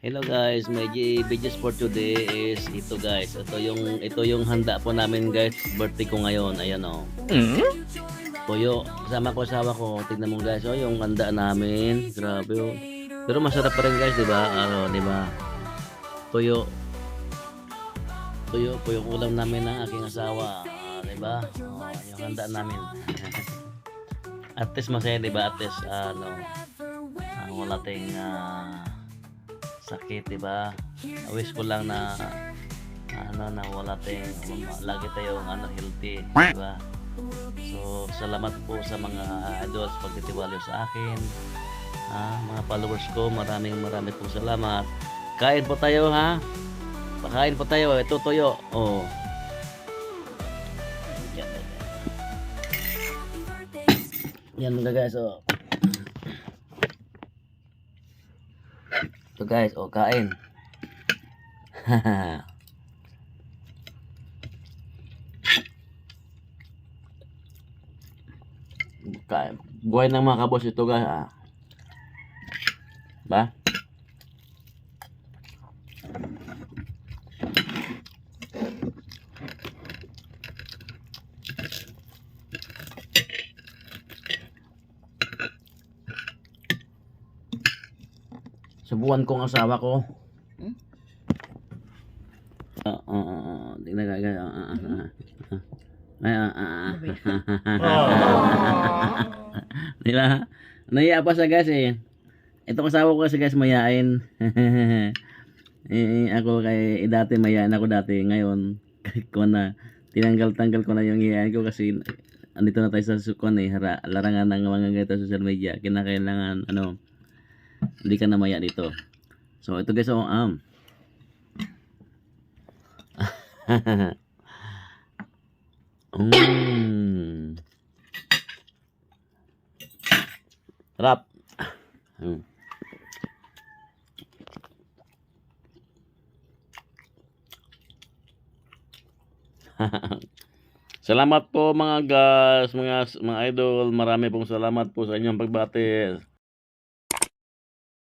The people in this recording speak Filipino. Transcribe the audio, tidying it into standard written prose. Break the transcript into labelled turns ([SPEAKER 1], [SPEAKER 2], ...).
[SPEAKER 1] Hello guys, may videos for today is ito guys. Ito yung handa po namin guys. Birthday ko ngayon. Ayan oh. Toyo. Kasama ko asawa ko. Tingnan mo guys, oh yung handa namin. Grabe oh. Pero masarap pa rin guys, 'di ba? Ano, 'di ba? Toyo. Toyo po yung ulam namin ng aking asawa. 'Di ba? Oh, yung handa namin. At least masaya, 'di ba? At least ano, wala tayong sakit, di ba? Wish ko lang na na wala tayong lagi tayong healthy, di ba? So, salamat po sa mga idols pagtitiwala sa akin. Mga followers ko, maraming pong salamat. Kain po tayo ha. Pakain po tayo. Ito toyo. Oh. Yan mga guys, oh. So guys, oh kain. Kain. Buhay ng mga kabos ito guys. Ba? Subukan ko ang asawa ko. Tingnan guys. Diba? Naiya pa siya guys eh. Ito asawa ko kasi guys mayain. Ako kay dati mayain ako dati. Ngayon ko na tinanggal ko na yung hiyain ko kasi andito na tayo sa sukon eh. Larangan ng mga ganito sa social media. Kinakailangan hindi ka na maya dito. So ito guys, Rap. Salamat po mga guys, mga idol. Marami pong salamat po sa inyong pagbati.